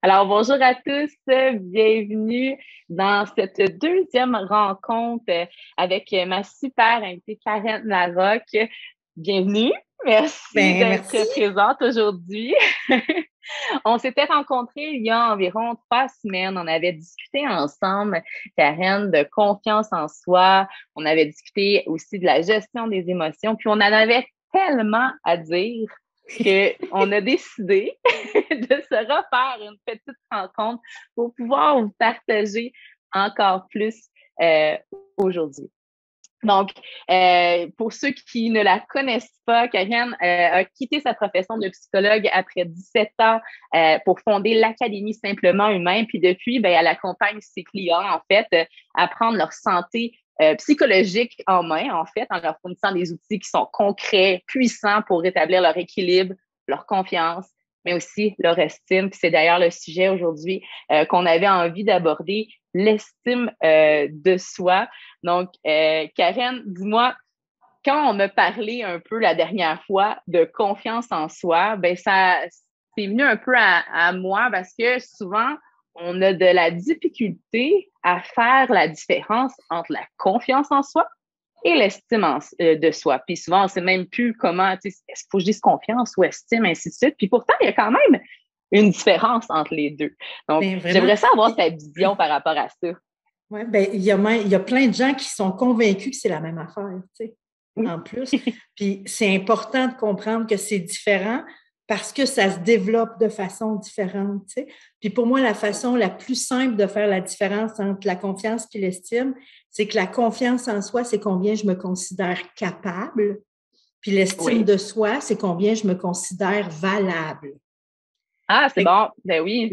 Alors, bonjour à tous, bienvenue dans cette deuxième rencontre avec ma super invitée Karen Larocque. Bienvenue, merci Ben, d'être merci. présente aujourd'hui. On s'était rencontrés il y a environ 3 semaines. On avait discuté ensemble, Karen, de confiance en soi. On avait discuté aussi de la gestion des émotions. Puis on en avait tellement à dire qu'on a décidé de se refaire une petite rencontre pour pouvoir vous partager encore plus euh, aujourd'hui. Donc, pour ceux qui ne la connaissent pas, Karen a quitté sa profession de psychologue après 17 ans pour fonder l'Académie Simplement Humain. Puis depuis, ben, elle accompagne ses clients, en fait, à prendre leur santé psychologique en main, en fait, en leur fournissant des outils qui sont concrets, puissants pour rétablir leur équilibre, leur confiance, mais aussi leur estime. Puis c'est d'ailleurs le sujet aujourd'hui qu'on avait envie d'aborder, l'estime de soi. Donc, Karen, dis-moi, quand on m'a parlé un peu la dernière fois de confiance en soi, ben ça c'est venu un peu à moi parce que souvent, on a de la difficulté à faire la différence entre la confiance en soi et l'estime de soi. Puis souvent, on ne sait même plus comment, est-ce qu'il faut que je dise confiance ou estime, ainsi de suite. Puis pourtant, il y a quand même une différence entre les deux. Donc, Ben, vraiment. j'aimerais ça avoir ta vision par rapport à ça. Ouais, ben, il y a plein de gens qui sont convaincus que c'est la même affaire, tu sais, Oui. en plus. Puis c'est important de comprendre que c'est différent parce que ça se développe de façon différente, tu sais. Puis pour moi, la façon la plus simple de faire la différence entre la confiance et l'estime, c'est que la confiance en soi, c'est combien je me considère capable. Puis l'estime Oui. de soi, c'est combien je me considère valable. Ah, c'est Fait bon. Ben oui,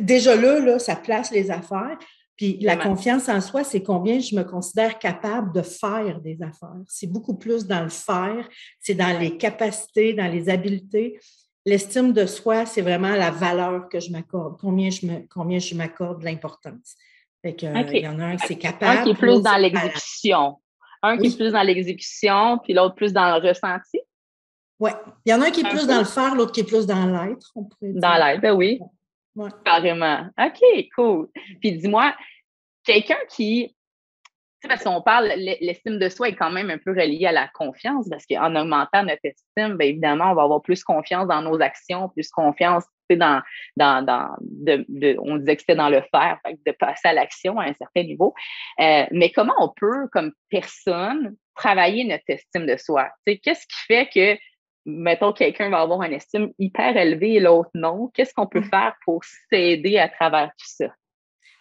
déjà là, ça place les affaires. Puis la vraiment. confiance en soi, c'est combien je me considère capable de faire des affaires. C'est beaucoup plus dans le faire, c'est dans les capacités, dans les habiletés. L'estime de soi, c'est vraiment la valeur que je m'accorde, combien je m'accorde de l'importance. Fait que, OK. il y en a un qui c'est Un qui capable, est puis plus l'autre, dans c'est valable. l'exécution. Un qui est Oui, plus dans l'exécution, puis l'autre plus dans le ressenti, ouais. Il y en a un qui est un plus peu. dans le faire, l'autre qui est plus dans l'être, on pourrait Dans dire. l'aide, ben oui, Ouais. carrément. OK, cool. Puis dis-moi, quelqu'un qui, tu sais, parce qu'on parle, l'estime de soi est quand même un peu reliée à la confiance, parce qu'en augmentant notre estime, bien évidemment, on va avoir plus confiance dans nos actions, plus confiance, tu sais, on disait que c'était dans le faire, fait que de passer à l'action à un certain niveau. Mais comment on peut, comme personne, travailler notre estime de soi? Tu sais, qu'est-ce qui fait que, mettons, quelqu'un va avoir une estime hyper élevée et l'autre non? Qu'est-ce qu'on peut faire pour s'aider à travers tout ça?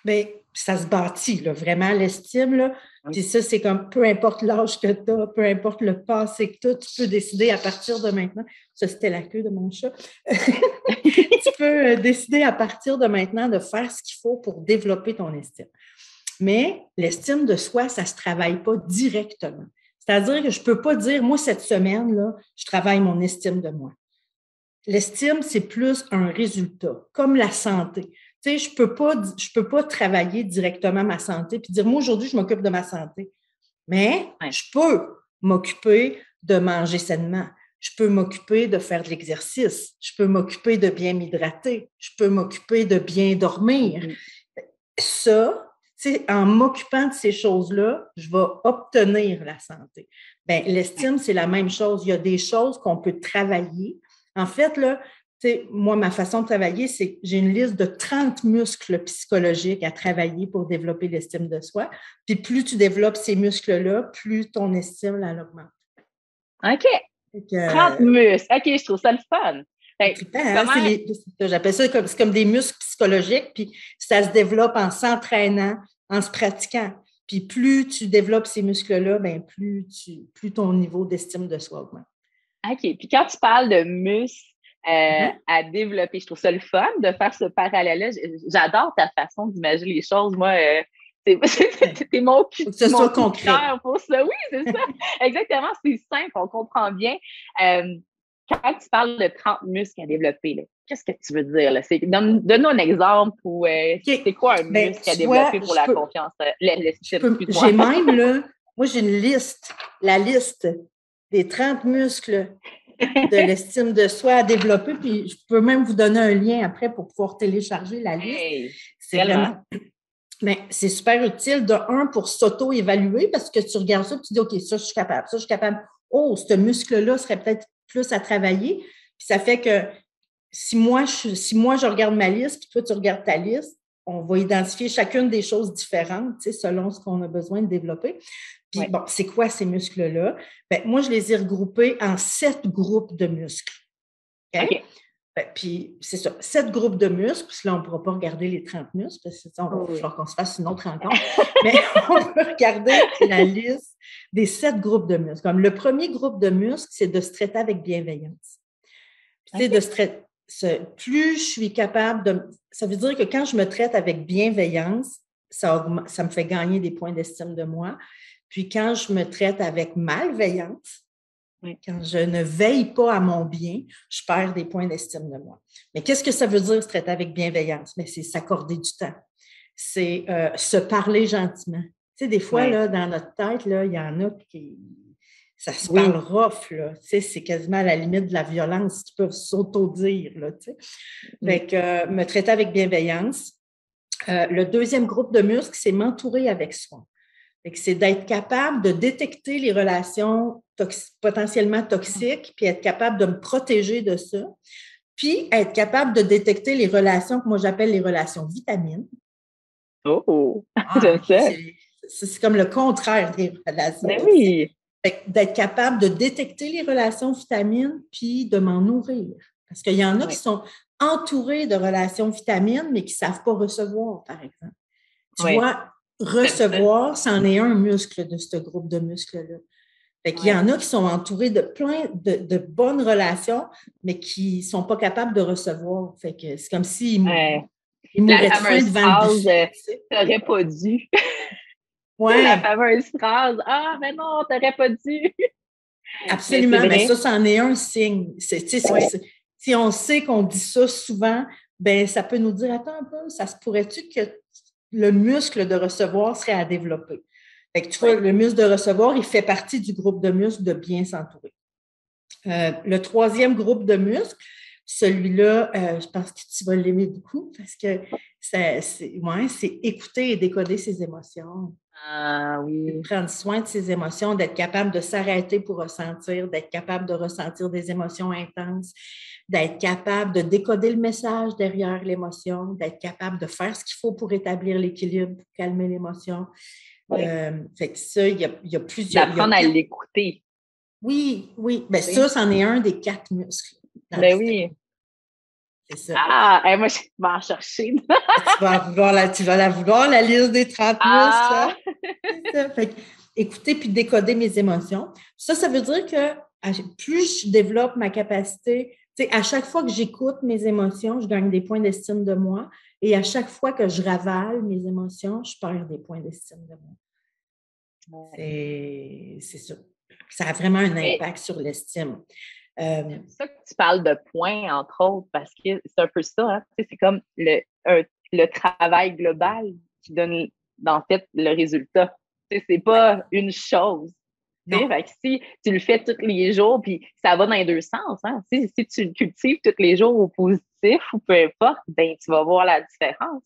Bien, ça se bâtit, là, vraiment, l'estime. Là. Puis ça, c'est comme peu importe l'âge que tu as, peu importe le passé que tu as, tu peux décider à partir de maintenant. Ça, c'était la queue de mon chat. Tu peux décider à partir de maintenant de faire ce qu'il faut pour développer ton estime. Mais l'estime de soi, ça ne se travaille pas directement. C'est-à-dire que je ne peux pas dire, moi, cette semaine, là, je travaille mon estime de moi. L'estime, c'est plus un résultat, comme la santé. Tu sais, je peux pas travailler directement ma santé puis dire, moi, aujourd'hui, je m'occupe de ma santé. Mais Ouais. je peux m'occuper de manger sainement. Je peux m'occuper de faire de l'exercice. Je peux m'occuper de bien m'hydrater. Je peux m'occuper de bien dormir. Mm-hmm. Ça, tu sais, en m'occupant de ces choses-là, je vais obtenir la santé. Bien, l'estime, c'est la même chose. Il y a des choses qu'on peut travailler. En fait, là, tu sais, moi, ma façon de travailler, c'est que j'ai une liste de 30 muscles psychologiques à travailler pour développer l'estime de soi. Puis plus tu développes ces muscles-là, plus ton estime, elle augmente. OK. Fait 30 que, muscles. OK, je trouve ça le fun. c'est Fait que trippant, hein? comment. J'appelle ça comme, c'est comme des muscles psychologiques, puis ça se développe en s'entraînant, en se pratiquant. Puis plus tu développes ces muscles-là, ben plus ton niveau d'estime de soi augmente. OK. Puis quand tu parles de muscles Mhm. à développer, je trouve ça le fun de faire ce parallèle-là. J'adore ta façon d'imaginer les choses. Moi, c'est Il t'es mon faut que ce mon soit coup de concret. cœur pour ça. Oui, c'est ça. Exactement. C'est simple, on comprend bien. Euh, Quand tu parles de 30 muscles à développer, là, qu'est-ce que tu veux dire? Là? Donne-nous un exemple ou c'est OK. quoi un Ben, muscle à tu vois, développer pour la confiance, l'estime, j'ai excuse-moi. même, là, moi, j'ai une liste, la liste des 30 muscles de l'estime de soi à développer. Puis je peux même vous donner un lien après pour pouvoir télécharger la liste. Hey, C'est vraiment... Mais c'est super utile, de un, pour s'auto-évaluer, parce que tu regardes ça et tu dis, OK, ça, je suis capable, ça, je suis capable. Oh, ce muscle-là serait peut-être plus à travailler. Puis ça fait que si moi, je regarde ma liste, puis toi, tu regardes ta liste, on va identifier chacune des choses différentes, tu sais, selon ce qu'on a besoin de développer. Puis, bon, c'est quoi ces muscles-là? Bien, moi, je les ai regroupés en 7 groupes de muscles. OK? Puis, c'est ça, 7 groupes de muscles, puis là, on ne pourra pas regarder les 30 muscles, parce que ça, il va falloir qu'on se fasse une autre rencontre. Mais on peut regarder la liste des 7 groupes de muscles. Comme le premier groupe de muscles, c'est de se traiter avec bienveillance. Puis, de se traiter. Plus je suis capable de... Ça veut dire que quand je me traite avec bienveillance, ça me fait gagner des points d'estime de moi. Puis, quand je me traite avec malveillance, quand je ne veille pas à mon bien, je perds des points d'estime de moi. Mais qu'est-ce que ça veut dire se traiter avec bienveillance? Mais c'est s'accorder du temps. C'est se parler gentiment. Tu sais, des fois, là, dans notre tête, là, il y en a qui... Ça se parle rough, là. Tu sais, c'est quasiment à la limite de la violence qui peuvent s'auto-dire, là, tu sais. Fait que me traiter avec bienveillance. Le deuxième groupe de muscles, c'est m'entourer avec soin. C'est d'être capable de détecter les relations potentiellement toxiques, puis être capable de me protéger de ça, puis être capable de détecter les relations que moi j'appelle les relations vitamines. Oh! J'aime ça. C'est comme le contraire des relations. Mais oui! D'être capable de détecter les relations vitamines, puis de m'en nourrir. Parce qu'il y en a qui sont entourés de relations vitamines, mais qui ne savent pas recevoir, par exemple. Tu vois, recevoir, c'en est un muscle de ce groupe de muscles-là. Fait qu'il y en a qui sont entourés de plein de bonnes relations, mais qui ne sont pas capables de recevoir. Fait que c'est comme s'ils mouraient de faim devant le buffet. T'aurais pas dû. Ouais. La fameuse phrase, « Ah, mais non, t'aurais pas dû. » Absolument, mais ça, c'en est un signe. Si on sait qu'on dit ça souvent, ben ça peut nous dire, attends un peu, ça se pourrait-tu que le muscle de recevoir serait à développer? Fait que tu vois, le muscle de recevoir, il fait partie du groupe de muscles de bien s'entourer. Le troisième groupe de muscles, celui-là, je pense que tu vas l'aimer beaucoup parce que c'est écouter et décoder ses émotions. Ah oui. Prendre soin de ses émotions, d'être capable de s'arrêter pour ressentir, d'être capable de ressentir des émotions intenses, d'être capable de décoder le message derrière l'émotion, d'être capable de faire ce qu'il faut pour établir l'équilibre, pour calmer l'émotion. Fait que ça, il y a plusieurs... D'apprendre à l'écouter. Oui. Ben, ça, c'en est un des 4 muscles. Ben oui. C'est ça. Ah, moi, je vais en chercher. Tu vas la vouloir, la liste des 30 muscles. Hein? C'est ça. Fait que, écouter puis décoder mes émotions. Ça veut dire que plus je développe ma capacité, tu sais, à chaque fois que j'écoute mes émotions, je gagne des points d'estime de moi. Et à chaque fois que je ravale mes émotions, je perds des points d'estime de moi. C'est ça. Ça a vraiment un impact sur l'estime. C'est ça que tu parles de points, entre autres, parce que c'est un peu ça. Hein? C'est comme le travail global qui donne, en fait, le résultat. C'est pas une chose. Fait que si tu le fais tous les jours, puis ça va dans les deux sens. Hein? Si tu le cultives tous les jours au positif ou peu importe, ben tu vas voir la différence.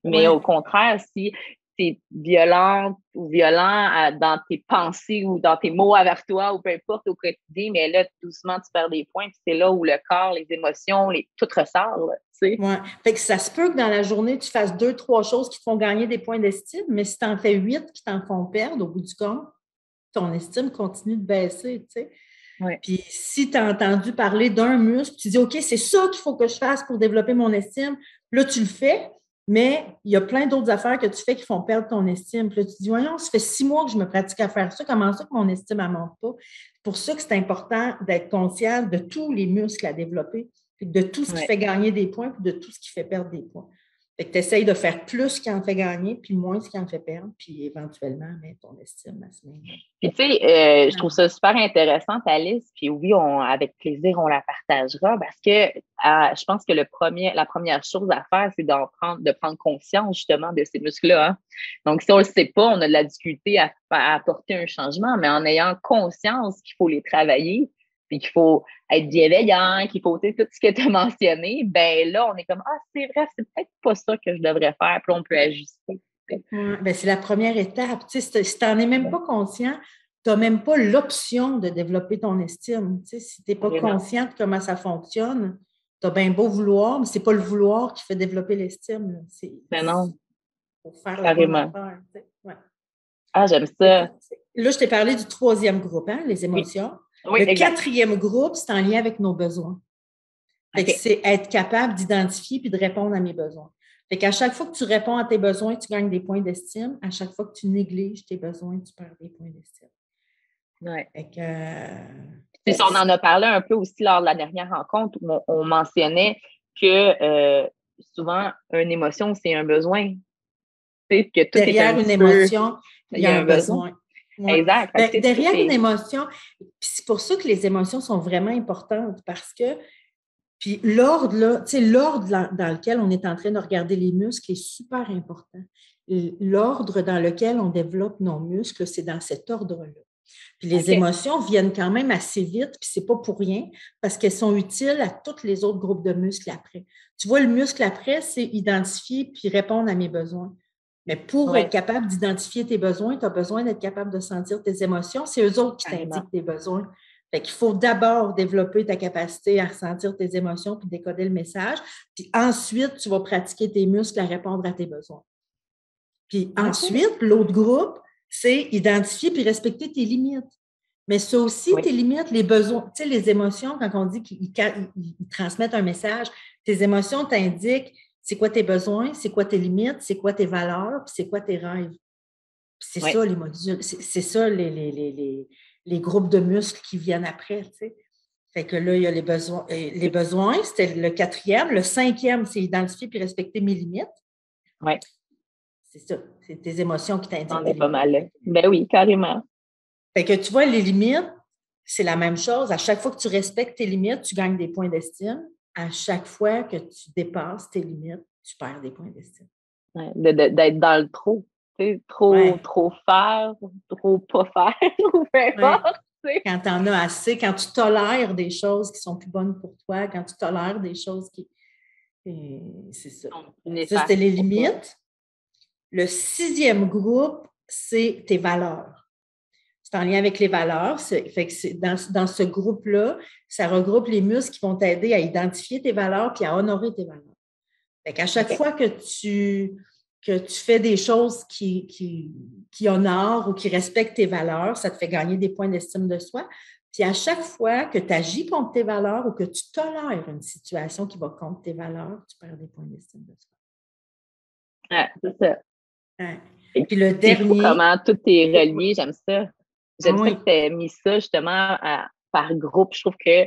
Mais au contraire, si tu es violente ou violent dans tes pensées ou dans tes mots envers toi ou peu importe au quotidien, mais là, doucement, tu perds des points. Puis c'est là où le corps, les émotions, tout ressort. Oui. Fait que ça se peut que dans la journée, tu fasses 2, 3 choses qui te font gagner des points d'estime, mais si tu en fais 8 qui t'en font perdre, au bout du compte, ton estime continue de baisser, tu sais. Puis si tu as entendu parler d'un muscle, tu dis, OK, c'est ça qu'il faut que je fasse pour développer mon estime. Là, tu le fais, mais il y a plein d'autres affaires que tu fais qui font perdre ton estime. Puis là, tu dis, voyons, ça fait 6 mois que je me pratique à faire ça. Comment ça que mon estime ne monte pas? C'est pour ça que c'est important d'être conscient de tous les muscles à développer, puis de tout ce qui fait gagner des points, puis de tout ce qui fait perdre des points. Fait que tu essayes de faire plus qui en fait gagner, puis moins ce qui en fait perdre, puis éventuellement, mettre ton estime à ce moment-là. Puis tu sais, je trouve ça super intéressant, ta liste, puis oui, avec plaisir, on la partagera, parce que je pense que la première chose à faire, c'est de prendre conscience justement de ces muscles-là. Hein? Donc, si on ne le sait pas, on a de la difficulté à apporter un changement, mais en ayant conscience qu'il faut les travailler, puis qu'il faut être bienveillant, qu'il faut, tu sais, tout ce que tu as mentionné, ben là, on est comme, ah, c'est vrai, c'est peut-être pas ça que je devrais faire, puis là, on peut ajuster. Ouais, ben c'est la première étape. Tu sais, si tu n'en es même pas conscient, tu n'as même pas l'option de développer ton estime. Tu sais, si tu n'es pas conscient de comment ça fonctionne, tu as bien beau vouloir, mais ce n'est pas le vouloir qui fait développer l'estime. Ben non. Pour faire la bonne affaire. Tu sais. Ouais. Ah, j'aime ça. Là, je t'ai parlé du troisième groupe, hein, les émotions. Oui, le exact. quatrième groupe, c'est en lien avec nos besoins. Fait que c'est être capable d'identifier puis de répondre à mes besoins. Fait qu'à chaque fois que tu réponds à tes besoins, tu gagnes des points d'estime. À chaque fois que tu négliges tes besoins, tu perds des points d'estime. Ouais. Fait que, on en a parlé un peu aussi lors de la dernière rencontre où on mentionnait que souvent, une émotion, c'est un besoin. Que tout derrière une émotion, il y a un besoin. Ouais. Exact. Ben, derrière une émotion, c'est pour ça que les émotions sont vraiment importantes parce que puis l'ordre, là, tu sais, l'ordre dans lequel on est en train de regarder les muscles est super important. L'ordre dans lequel on développe nos muscles, c'est dans cet ordre-là. Puis les émotions viennent quand même assez vite, puis c'est pas pour rien, parce qu'elles sont utiles à tous les autres groupes de muscles après. Tu vois, le muscle après, c'est identifier puis répondre à mes besoins. Mais pour être capable d'identifier tes besoins, tu as besoin d'être capable de sentir tes émotions. C'est eux autres qui t'indiquent tes besoins. Fait qu'il faut d'abord développer ta capacité à ressentir tes émotions puis décoder le message. Puis ensuite, tu vas pratiquer tes muscles à répondre à tes besoins. Puis ensuite, l'autre groupe, c'est identifier puis respecter tes limites. Mais ça aussi, tes limites, les besoins, tu sais, les émotions, quand on dit qu'ils transmettent un message, tes émotions t'indiquent c'est quoi tes besoins, c'est quoi tes limites, c'est quoi tes valeurs, puis c'est quoi tes rêves. C'est ça les modules, c'est ça les groupes de muscles qui viennent après, tu sais. Fait que là, il y a les besoins. Les besoins, c'était le quatrième. Le cinquième, c'est identifier puis respecter mes limites. Oui. C'est ça. C'est tes émotions qui t'indiquent. On est pas mal là. Ben oui, carrément. Fait que tu vois, les limites, c'est la même chose. À chaque fois que tu respectes tes limites, tu gagnes des points d'estime. À chaque fois que tu dépasses tes limites, tu perds des points d'estime. Ouais, d'être dans le trop. Tu sais, trop faire, trop pas faire, ou peu importe. Quand tu en as assez, quand tu tolères des choses qui sont plus bonnes pour toi, quand tu tolères des choses qui... c'est ça. Ça, c'était les limites. Le sixième groupe, c'est tes valeurs. C'est en lien avec les valeurs. Fait que dans ce groupe-là, ça regroupe les muscles qui vont t'aider à identifier tes valeurs puis à honorer tes valeurs. Fait qu'à chaque fois que tu fais des choses qui honorent ou qui respectent tes valeurs, ça te fait gagner des points d'estime de soi. Puis à chaque fois que tu agis contre tes valeurs ou que tu tolères une situation qui va contre tes valeurs, tu perds des points d'estime de soi. Ah, c'est ça. Ouais. Puis le dernier... Comment tout est relié, j'aime ça. J'aime ça que tu aies mis ça justement par groupe. Je trouve que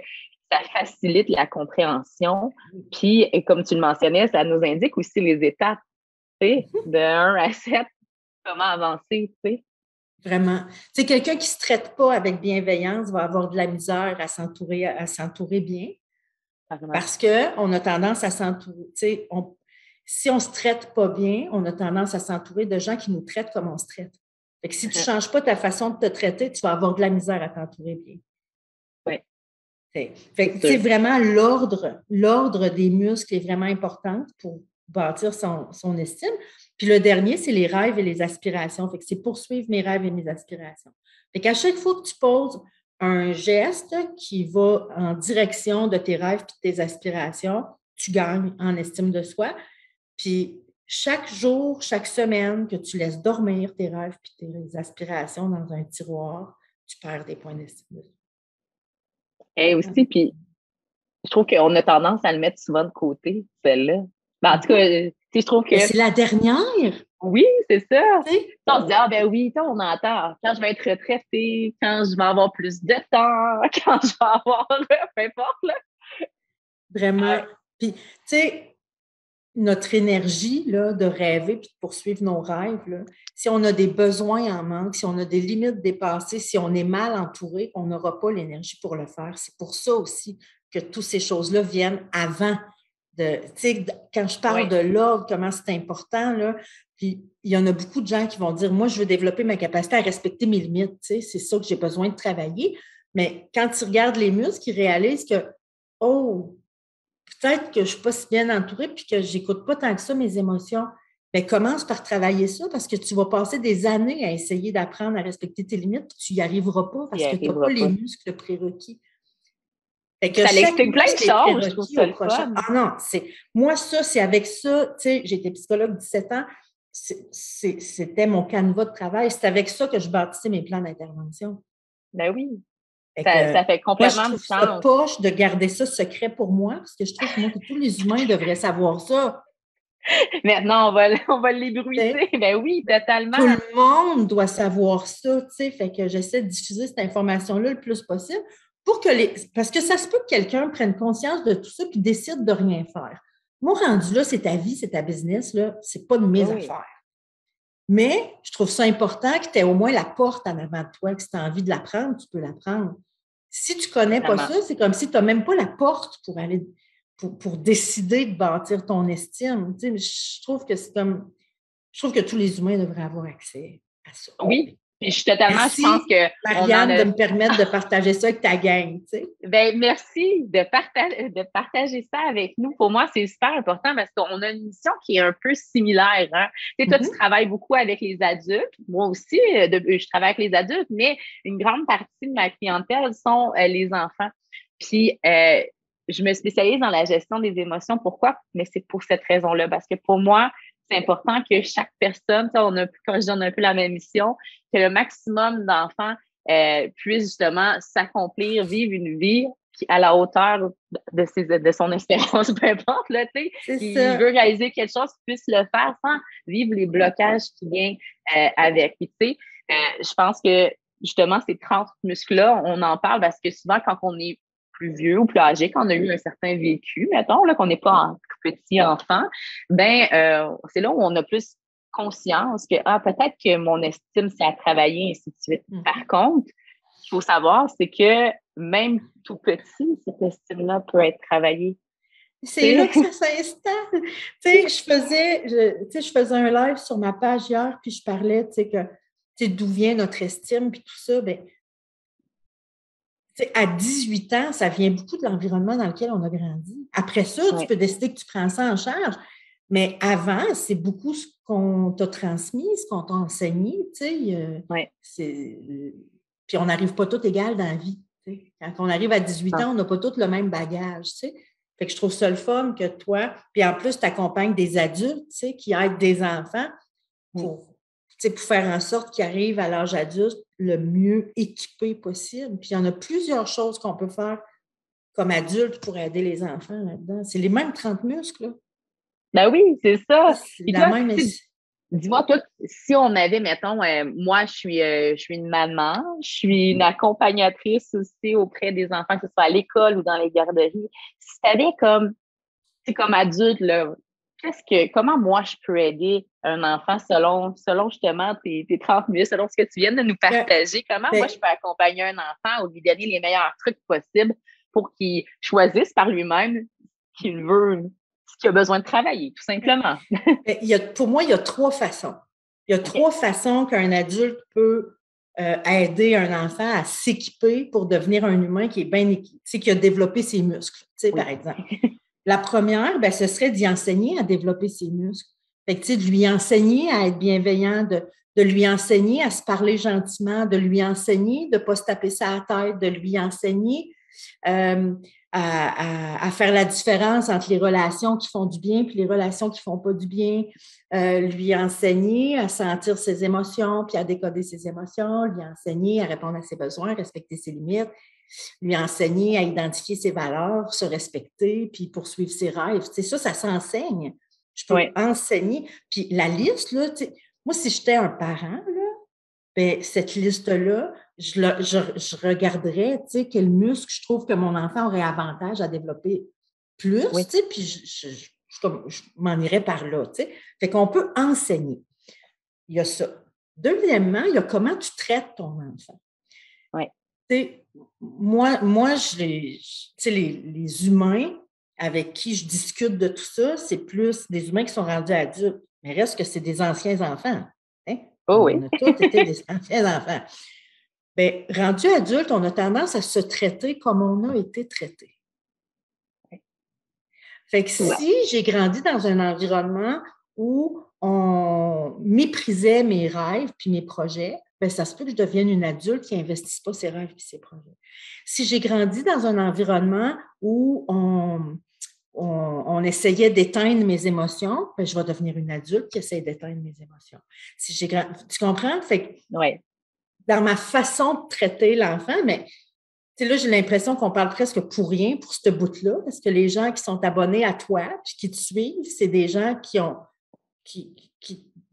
ça facilite la compréhension. Puis, comme tu le mentionnais, ça nous indique aussi les étapes, tu sais, de 1 à 7, comment avancer, tu sais. Vraiment. Tu sais, quelqu'un qui ne se traite pas avec bienveillance va avoir de la misère à s'entourer bien. Parce qu'on a tendance à s'entourer. Tu sais, si on ne se traite pas bien, on a tendance à s'entourer de gens qui nous traitent comme on se traite. Fait que si tu ne changes pas ta façon de te traiter, tu vas avoir de la misère à t'entourer bien. Oui. Fait que, c'est vraiment l'ordre des muscles est vraiment important pour bâtir son estime. Puis le dernier, c'est les rêves et les aspirations. Fait que c'est poursuivre mes rêves et mes aspirations. Fait qu'à chaque fois que tu poses un geste qui va en direction de tes rêves et de tes aspirations, tu gagnes en estime de soi. Puis chaque jour, chaque semaine que tu laisses dormir tes rêves et tes aspirations dans un tiroir, tu perds des points d'estime de soi. Et aussi, puis je trouve qu'on a tendance à le mettre souvent de côté, celle-là. Ben, en tout cas, je trouve que... C'est la dernière! Oui, c'est ça. On se dit, ah ben oui, on entend. Quand je vais être retraitée, quand je vais avoir plus de temps, quand je vais avoir... peu importe, là. Vraiment. Puis, tu sais, notre énergie là, de rêver puis de poursuivre nos rêves, là, si on a des besoins en manque, si on a des limites dépassées, si on est mal entouré, on n'aura pas l'énergie pour le faire. C'est pour ça aussi que toutes ces choses-là viennent avant. Quand je parle de l'ordre, comment c'est important, là, puis il y en a beaucoup de gens qui vont dire, moi, je veux développer ma capacité à respecter mes limites. C'est ça que j'ai besoin de travailler. Mais quand tu regardes les muscles, ils réalisent que, oh, peut-être que je ne suis pas si bien entourée puis que je n'écoute pas tant que ça mes émotions. Bien, commence par travailler ça parce que tu vas passer des années à essayer d'apprendre à respecter tes limites puis tu n'y arriveras pas Il parce que tu n'as pas arrivera les pas. muscles prérequis. Fait Puis que ça chaque l'explique plein de muscle est choses, je trouve prérequis ça au le prochain. fun. Ah non, moi, ça, c'est avec ça, tu sais, j'ai été psychologue 17 ans, c'était mon canevas de travail. C'est avec ça que je bâtissais mes plans d'intervention. Ben oui, Fait ça que, fait moi, je complètement du trouve ça sens. poche de garder ça secret pour moi, parce que je trouve moi, que tous les humains devraient savoir ça. Maintenant, on va l'ébruiter. T'sais. Ben oui, Tout totalement. le monde doit savoir ça, tu sais. Fait que j'essaie de diffuser cette information-là le plus possible pour que parce que ça se peut que quelqu'un prenne conscience de tout ça puis décide de rien faire. Moi, rendu là, c'est ta vie, c'est ta business, là. C'est pas de mes Oui. affaires. Mais je trouve ça important que tu aies au moins la porte en avant de toi, que si tu as envie de la prendre, tu peux la prendre. Si tu ne connais pas Vraiment. ça, c'est comme si tu n'as même pas la porte pour aller pour décider de bâtir ton estime. Tu sais, je trouve que c'est comme je trouve que tous les humains devraient avoir accès à ça. Oui. Puis je pense Merci, que on en Marianne, de a. me permettre de partager ça avec ta gang. Tu sais. Ben, merci de partager ça avec nous. Pour moi, c'est super important parce qu'on a une mission qui est un peu similaire. Hein? Tu sais, toi, tu travailles beaucoup avec les adultes. Moi aussi, je travaille avec les adultes, mais une grande partie de ma clientèle sont les enfants. Puis, je me spécialise dans la gestion des émotions. Pourquoi? Mais c'est pour cette raison-là. Parce que pour moi, c'est important que chaque personne, quand je dis on a un peu la même mission, que le maximum d'enfants puisse justement s'accomplir, vivre une vie à la hauteur de son espérance, peu importe, là, tu sais, C'est il ça. veut réaliser quelque chose, qu'il puisse le faire sans vivre les blocages qui viennent avec. Puis, tu sais, je pense que justement, ces 30 muscles-là, on en parle parce que souvent, quand on est plus vieux ou plus âgé, quand on a eu un certain vécu, mettons, là, qu'on n'est pas un petit enfant, ben c'est là où on a plus conscience que peut-être que mon estime, c'est à travailler, ainsi de suite. Par contre, il faut savoir, c'est que même tout petit, cette estime-là peut être travaillée. C'est là que ça s'installe. Tu sais, je faisais un live sur ma page hier, puis je parlais, tu sais, d'où vient notre estime, puis tout ça. Bien, à 18 ans, ça vient beaucoup de l'environnement dans lequel on a grandi. Après ça, tu peux décider que tu prends ça en charge. Mais avant, c'est beaucoup ce qu'on t'a transmis, ce qu'on t'a enseigné. Puis on n'arrive pas tous égales dans la vie. T'sais. Quand on arrive à 18 ans, on n'a pas tous le même bagage. T'sais. Fait que je trouve ça le fun que toi, puis en plus, tu accompagnes des adultes qui aident des enfants pour faire en sorte qu'ils arrivent à l'âge adulte le mieux équipés possible. Puis il y en a plusieurs choses qu'on peut faire comme adulte pour aider les enfants là-dedans. C'est les mêmes 30 muscles. Là. Ben oui, c'est ça. C'est Puis la toi, même. dis-moi, toi, si on avait, mettons, moi, je suis une maman, je suis une accompagnatrice aussi auprès des enfants, que ce soit à l'école ou dans les garderies. Si tu avais comme adulte, là, comment moi je peux aider un enfant selon justement tes 30 minutes, selon ce que tu viens de nous partager, comment moi je peux accompagner un enfant ou lui donner les meilleurs trucs possibles pour qu'il choisisse par lui-même ce qu'il veut, ce qu'il a besoin de travailler, tout simplement. Pour moi, il y a 3 façons. Il y a 3 façons qu'un adulte peut aider un enfant à s'équiper pour devenir un humain qui est bien équipé, qui a développé ses muscles, par exemple. La première, ce serait d'y enseigner à développer ses muscles. Fait que, de lui enseigner à être bienveillant, de lui enseigner à se parler gentiment, de lui enseigner de ne pas se taper sa tête, de lui enseigner à faire la différence entre les relations qui font du bien et les relations qui ne font pas du bien, lui enseigner à sentir ses émotions puis à décoder ses émotions, lui enseigner à répondre à ses besoins, respecter ses limites, lui enseigner à identifier ses valeurs, se respecter puis poursuivre ses rêves. Ça s'enseigne. Je peux enseigner. Puis la liste, là, moi, si j'étais un parent, là, bien, cette liste-là, je regarderais, quel muscle je trouve que mon enfant aurait avantage à développer plus, puis je m'en irais par là, Fait qu'on peut enseigner. Il y a ça. Deuxièmement, il y a comment tu traites ton enfant. Moi, les humains avec qui je discute de tout ça, c'est plus des humains qui sont rendus adultes. Mais reste que c'est des anciens enfants. Hein? Oh, on a tous été des anciens enfants. Bien, rendu adulte, on a tendance à se traiter comme on a été traité. Fait que si j'ai grandi dans un environnement où on méprisait mes rêves puis mes projets, bien, ça se peut que je devienne une adulte qui n'investisse pas ses rêves et ses projets. Si j'ai grandi dans un environnement où on essayait d'éteindre mes émotions, bien, je vais devenir une adulte qui essaie d'éteindre mes émotions. Tu comprends? Fait que dans ma façon de traiter l'enfant, mais là, j'ai l'impression qu'on parle presque pour rien pour ce bout-là, parce que les gens qui sont abonnés à toi puis qui te suivent, c'est des gens qui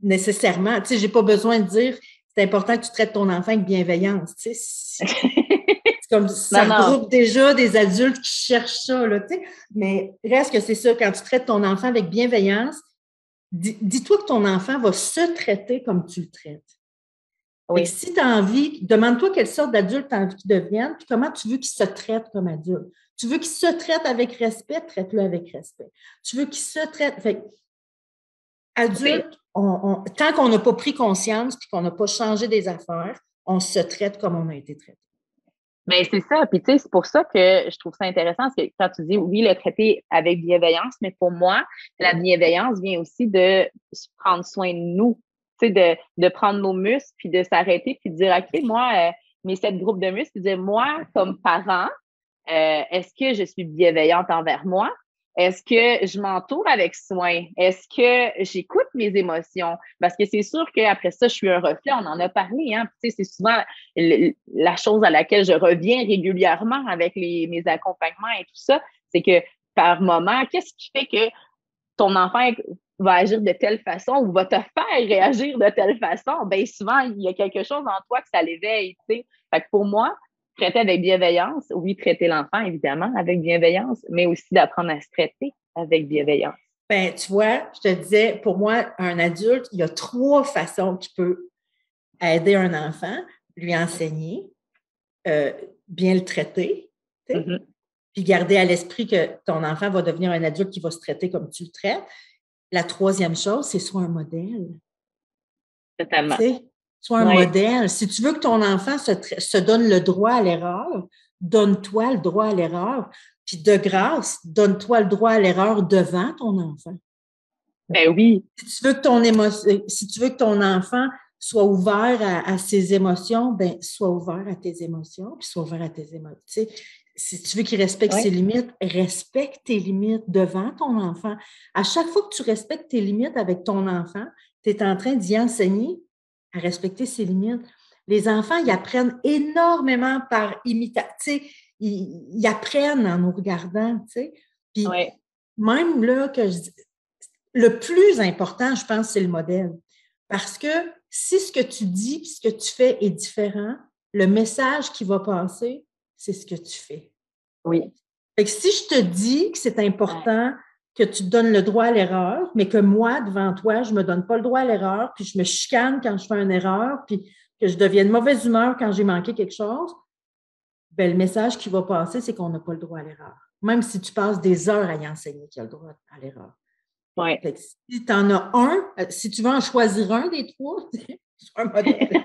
nécessairement, tu sais, j'ai pas besoin de dire c'est important que tu traites ton enfant avec bienveillance, tu sais. C'est comme ça regroupe déjà des adultes qui cherchent ça, là, tu sais. Mais reste que c'est ça, quand tu traites ton enfant avec bienveillance, dis-toi que ton enfant va se traiter comme tu le traites. Oui. Si tu as envie, demande-toi quelle sorte d'adulte tu as envie qu'il devienne, puis comment tu veux qu'il se traite comme adulte. Tu veux qu'il se traite avec respect, traite-le avec respect. Tu veux qu'il se traite. Fait, adulte, tant qu'on n'a pas pris conscience puis qu'on n'a pas changé des affaires, on se traite comme on a été traité. Mais c'est ça. Puis, tu sais, c'est pour ça que je trouve ça intéressant, parce que quand tu dis, oui, le traiter avec bienveillance, mais pour moi, la bienveillance vient aussi de prendre soin de nous. Tu sais, de prendre nos muscles, puis de s'arrêter, puis de dire, OK, moi, mes 7 groupes de muscles, puis de dire, moi, comme parent, est-ce que je suis bienveillante envers moi? Est-ce que je m'entoure avec soin? Est-ce que j'écoute mes émotions? Parce que c'est sûr qu'après ça, je suis un reflet. On en a parlé, hein. Tu sais, c'est souvent la chose à laquelle je reviens régulièrement avec mes accompagnements et tout ça. C'est que par moment, qu'est-ce qui fait que ton enfant va agir de telle façon ou va te faire réagir de telle façon? Bien, souvent, il y a quelque chose en toi que ça l'éveille, tu sais. Fait que pour moi, traiter avec bienveillance, oui, traiter l'enfant, évidemment, avec bienveillance, mais aussi d'apprendre à se traiter avec bienveillance. Bien, tu vois, je te disais, pour moi, un adulte, il y a 3 façons qu'il peut aider un enfant, lui enseigner, bien le traiter, tu sais, puis garder à l'esprit que ton enfant va devenir un adulte qui va se traiter comme tu le traites. La 3e chose, c'est soit un modèle. Totalement. Tu sais, sois un modèle. Si tu veux que ton enfant se donne le droit à l'erreur, donne-toi le droit à l'erreur. Puis de grâce, donne-toi le droit à l'erreur devant ton enfant. Ben oui. Si tu veux que ton enfant soit ouvert à ses émotions, ben sois ouvert à tes émotions, puis sois ouvert à tes émotions. Tu sais, si tu veux qu'il respecte ses limites, respecte tes limites devant ton enfant. À chaque fois que tu respectes tes limites avec ton enfant, tu es en train d'y enseigner à respecter ses limites. Les enfants, ils apprennent énormément par imitation. Tu sais, ils apprennent en nous regardant, tu sais. Puis même là, le plus important, je pense, c'est le modèle. Parce que si ce que tu dis et ce que tu fais est différent, le message qui va passer, c'est ce que tu fais. Oui. Fait que si je te dis que c'est important que tu te donnes le droit à l'erreur, mais que moi, devant toi, je ne me donne pas le droit à l'erreur, puis je me chicane quand je fais une erreur, puis que je devienne mauvaise humeur quand j'ai manqué quelque chose, bien, le message qui va passer, c'est qu'on n'a pas le droit à l'erreur. Même si tu passes des heures à y enseigner qu'il y a le droit à l'erreur. Ouais. Fait que si tu en as un, si tu veux en choisir un des 3, sois un modèle.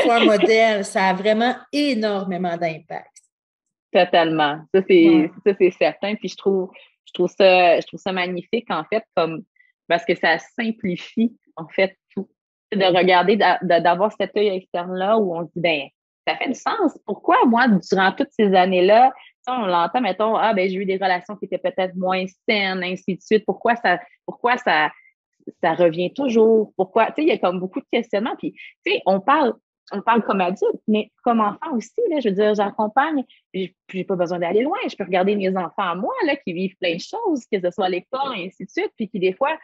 Sois un modèle, ça a vraiment énormément d'impact. Totalement. Ça, c'est certain. Puis je trouve ça magnifique, en fait, parce que ça simplifie, en fait, tout. De regarder, d'avoir cet œil externe-là où on se dit, ben, ça fait du sens. Pourquoi, moi, durant toutes ces années-là, on l'entend, mettons, ben, j'ai eu des relations qui étaient peut-être moins saines, ainsi de suite. Pourquoi ça revient toujours? Pourquoi? Tu sais, il y a comme beaucoup de questionnements. Puis, tu sais, on parle comme adulte, mais comme enfant aussi, là, je veux dire, j'accompagne, j'ai pas besoin d'aller loin. Je peux regarder mes enfants à moi, là, qui vivent plein de choses, que ce soit à l'école, et ainsi de suite, puis qui, des fois,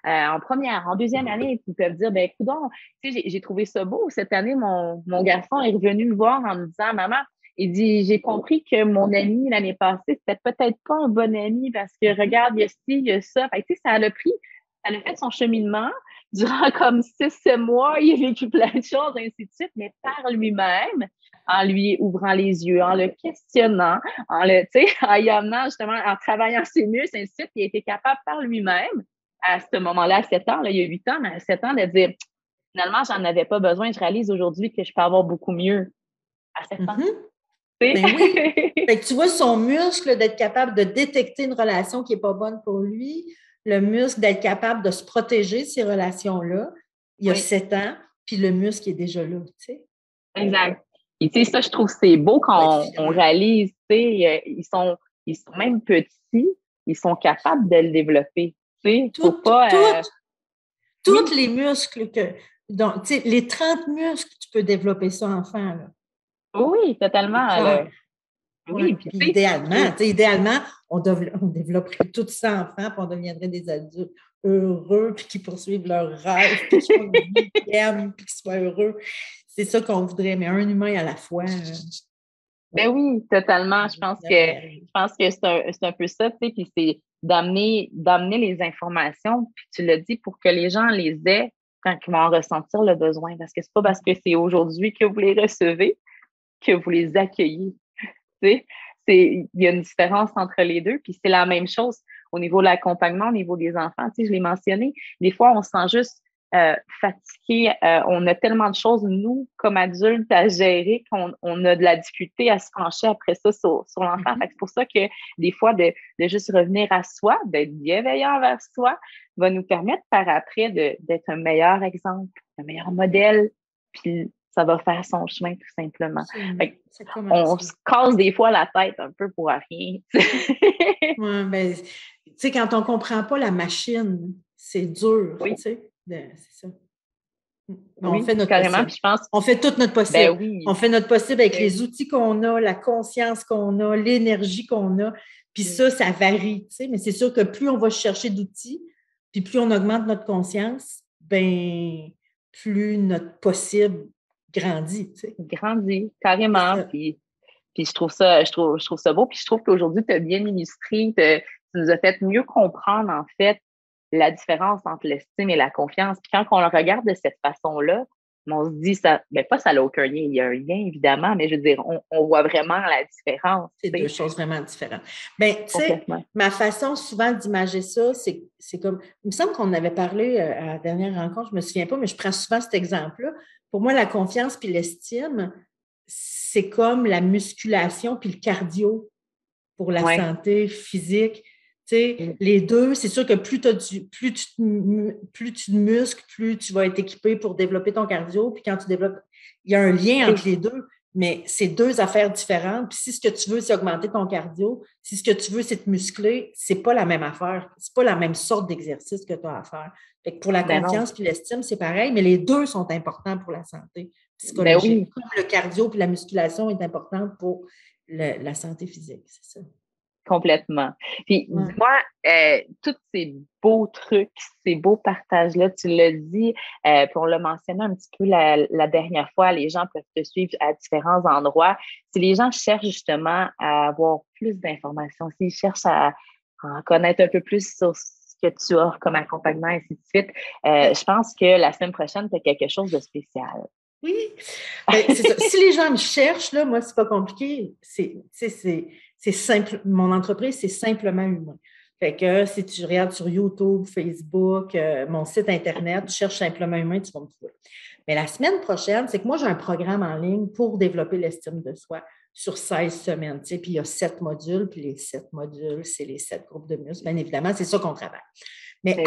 en première, en deuxième année, ils peuvent dire, ben, coudonc, tu sais, j'ai trouvé ça beau. Cette année, mon garçon est revenu me voir en me disant, maman, il dit, j'ai compris que mon ami l'année passée, c'était peut-être pas un bon ami parce que regarde, il y a ci, il y a ça. Fait que, tu sais, ça a fait son cheminement. Durant comme 6 mois, il a vécu plein de choses, ainsi de suite, mais par lui-même, en lui ouvrant les yeux, en le questionnant, en y amenant justement, en travaillant ses muscles, ainsi de suite, il a été capable par lui-même, à ce moment-là, à 7 ans, là, il y a 8 ans, mais à 7 ans, de dire, finalement, j'en avais pas besoin. Je réalise aujourd'hui que je peux avoir beaucoup mieux à 7 ans. Ben oui. Fait que tu vois, son muscle d'être capable de détecter une relation qui n'est pas bonne pour lui, le muscle d'être capable de se protéger de ces relations-là, il y a 7 ans, puis le muscle est déjà là, tu sais. Exact. Et tu sais, ça, je trouve que c'est beau quand on réalise, tu sais, ils sont même petits, ils sont capables de le développer. Tu sais, faut pas... Tous les muscles donc, tu sais, les 30 muscles, tu peux développer ça enfant, là. Oui, totalement. Oui, puis tu sais, idéalement, on développerait tout ça enfant, puis on deviendrait des adultes heureux, puis qui poursuivent leurs rêves, puis qui ont une vie qu'ils aiment, puis qui soient heureux. C'est ça qu'on voudrait, mais un humain à la fois. Ben oui, totalement. Je pense que c'est un peu ça, tu sais, puis c'est d'amener les informations, puis tu l'as dit, pour que les gens les aient quand ils vont en ressentir le besoin. Parce que c'est pas parce que c'est aujourd'hui que vous les recevez que vous les accueillez. Tu sais, il y a une différence entre les deux, puis c'est la même chose au niveau de l'accompagnement, au niveau des enfants. Tu sais, je l'ai mentionné, des fois, on se sent juste fatigué. On a tellement de choses, nous, comme adultes, à gérer qu'on a de la difficulté à se pencher après ça sur l'enfant. C'est pour ça que des fois, de juste revenir à soi, d'être bienveillant envers soi, va nous permettre par après d'être un meilleur exemple, un meilleur modèle, puis ça va faire son chemin tout simplement. On se casse des fois la tête un peu pour rien. Oui, ben, tu sais, quand on ne comprend pas la machine, c'est dur, tu sais. C'est ça. On fait notre carrément, possible. Je pense, on fait tout notre possible. Ben oui. On fait notre possible avec les outils qu'on a, la conscience qu'on a, l'énergie qu'on a. Puis ça varie, tu sais. Mais c'est sûr que plus on va chercher d'outils, puis plus on augmente notre conscience, ben plus notre possible grandit, tu sais. Grandit, carrément. Puis je trouve ça beau. Puis je trouve qu'aujourd'hui, tu as bien illustré, tu nous as fait mieux comprendre, en fait, la différence entre l'estime et la confiance. Puis quand on le regarde de cette façon-là, on se dit, ça n'a aucun lien. Il y a un lien, évidemment, mais je veux dire, on voit vraiment la différence. C'est deux choses vraiment différentes. Bien, tu sais, ma façon souvent d'imager ça, c'est comme, il me semble qu'on avait parlé à la dernière rencontre, je ne me souviens pas, mais je prends souvent cet exemple-là. Pour moi, la confiance puis l'estime, c'est comme la musculation puis le cardio pour la santé physique. Tu sais, les deux, c'est sûr que plus tu te muscles, plus tu vas être équipé pour développer ton cardio. Puis quand tu développes, il y a un lien entre les deux, mais c'est deux affaires différentes. Puis si ce que tu veux, c'est augmenter ton cardio, si ce que tu veux, c'est te muscler, c'est pas la même affaire. C'est pas la même sorte d'exercice que tu as à faire. Fait que pour la confiance puis l'estime, c'est pareil, mais les deux sont importants pour la santé psychologique. Comme le cardio puis la musculation est importante pour la santé physique, c'est ça. Complètement. Puis, dis-moi, tous ces beaux trucs, ces beaux partages-là, tu l'as dit, puis on l'a mentionné un petit peu la dernière fois, les gens peuvent te suivre à différents endroits. Si les gens cherchent justement à avoir plus d'informations, s'ils cherchent à en connaître un peu plus sur ce que tu offres comme accompagnement, et ainsi de suite, je pense que la semaine prochaine, tu as quelque chose de spécial. Oui. Ben, c'est ça. Si les gens me cherchent, là, moi, c'est pas compliqué. C'est simple. Mon entreprise, c'est simplement humain. Fait que si tu regardes sur YouTube, Facebook, mon site Internet, tu cherches simplement humain, tu vas me trouver. Mais la semaine prochaine, c'est que moi, j'ai un programme en ligne pour développer l'estime de soi sur 16 semaines. Tu sais, puis il y a 7 modules, puis les 7 modules, c'est les 7 groupes de muscles. Bien évidemment, c'est ça qu'on travaille. Mais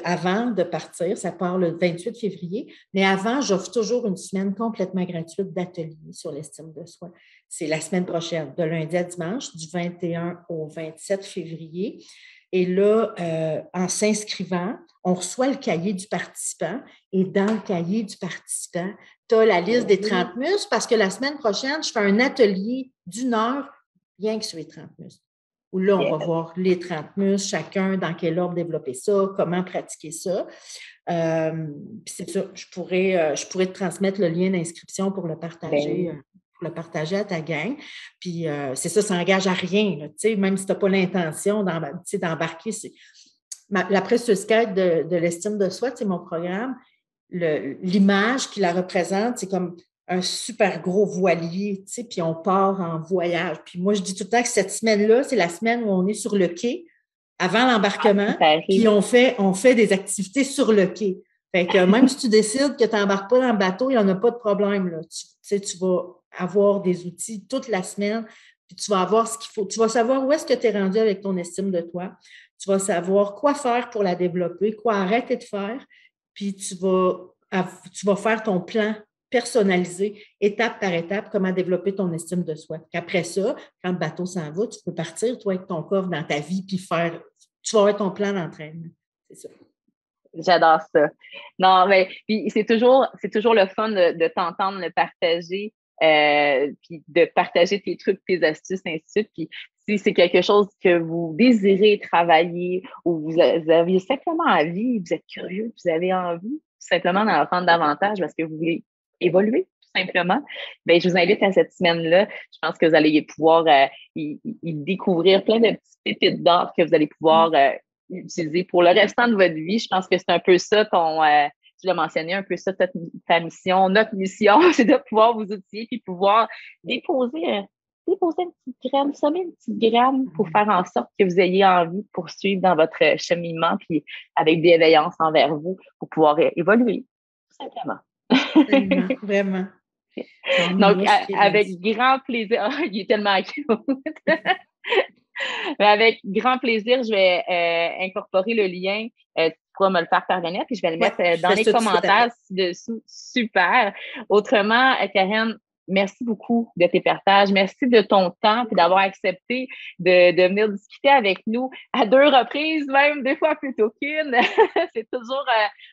avant de partir, ça part le 28 février, mais avant, j'offre toujours une semaine complètement gratuite d'atelier sur l'estime de soi. C'est la semaine prochaine, de lundi à dimanche, du 21 au 27 février. Et là, en s'inscrivant, on reçoit le cahier du participant et dans le cahier du participant, tu as la liste des 30 muscles parce que la semaine prochaine, je fais un atelier d'1 heure rien que sur les 30 muscles. Où là, on va voir les 30 muscles, chacun, dans quel ordre développer ça, comment pratiquer ça. C'est ça, je pourrais te transmettre le lien d'inscription pour le partager à ta gang. Puis c'est ça, ça n'engage à rien. Là, même si tu n'as pas l'intention d'embarquer. La Précieuse Quête de l'estime de soi, c'est mon programme. L'image qui la représente, c'est comme un super gros voilier, puis on part en voyage. Puis moi, je dis tout le temps que cette semaine-là, c'est la semaine où on est sur le quai avant l'embarquement, puis on fait des activités sur le quai. Fait que même si tu décides que tu n'embarques pas dans le bateau, il n'y en a pas de problème. Là. Tu vas avoir des outils toute la semaine, puis tu vas avoir ce qu'il faut. Tu vas savoir où est-ce que tu es rendu avec ton estime de toi. Tu vas savoir quoi faire pour la développer, quoi arrêter de faire, puis tu vas faire ton plan personnalisé, étape par étape, comment développer ton estime de soi. Après ça, quand le bateau s'en va, tu peux partir, toi, avec ton coffre dans ta vie, puis tu vas avoir ton plan d'entraînement. C'est ça. J'adore ça. Non, mais puis c'est toujours le fun de t'entendre le partager, puis de partager tes trucs, tes astuces, ainsi de suite. Puis si c'est quelque chose que vous désirez travailler ou vous avez simplement envie, vous êtes curieux, vous avez envie simplement d'en apprendre davantage parce que vous voulez évoluer, tout simplement, bien, je vous invite à cette semaine-là. Je pense que vous allez pouvoir y découvrir plein de petites pépites d'or que vous allez pouvoir utiliser pour le restant de votre vie. Je pense que c'est un peu ça tu l'as mentionné, un peu ça, ta mission, notre mission, c'est de pouvoir vous outiller puis pouvoir déposer une petite graine, semer une petite graine pour faire en sorte que vous ayez envie de poursuivre dans votre cheminement puis avec bienveillance envers vous pour pouvoir évoluer, tout simplement. Vraiment, vraiment. Donc, avec grand plaisir. Oh, il est tellement cute. Avec grand plaisir, je vais incorporer le lien. Tu pourras me le faire parvenir, puis je vais le mettre dans les commentaires ci-dessous. Super. Autrement, Karen, merci beaucoup de tes partages. Merci de ton temps et d'avoir accepté de venir discuter avec nous à 2 reprises, même 2 fois plutôt qu'une. C'est toujours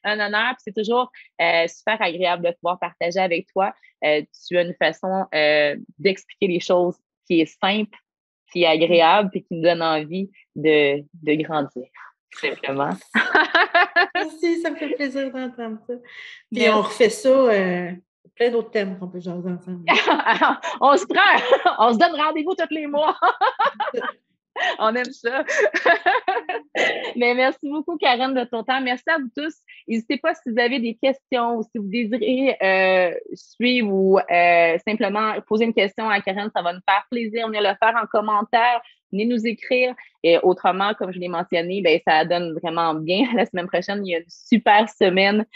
un honneur, puis c'est toujours super agréable de pouvoir partager avec toi. Tu as une façon d'expliquer les choses qui est simple, qui est agréable et qui nous donne envie de grandir, simplement. Merci, ça me fait plaisir d'entendre ça. Puis on refait ça, plein d'autres thèmes qu'on peut jaser ensemble. On se donne rendez-vous tous les mois. On aime ça. Mais merci beaucoup, Karen, de ton temps. Merci à vous tous. N'hésitez pas si vous avez des questions ou si vous désirez suivre ou simplement poser une question à Karen, ça va nous faire plaisir. Venez le faire en commentaire. Venez nous écrire. Et autrement, comme je l'ai mentionné, ben, ça donne vraiment bien. La semaine prochaine, il y a une super semaine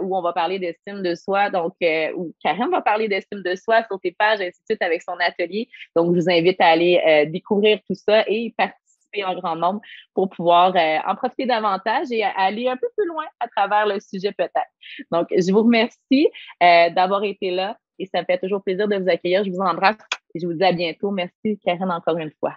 où on va parler d'estime de soi. Donc, où Karen va parler d'estime de soi sur ses pages, ainsi de suite, avec son atelier. Donc, je vous invite à aller découvrir tout ça et participer en grand nombre pour pouvoir en profiter davantage et aller un peu plus loin à travers le sujet peut-être. Donc, je vous remercie d'avoir été là et ça me fait toujours plaisir de vous accueillir. Je vous embrasse et je vous dis à bientôt. Merci, Karen, encore une fois.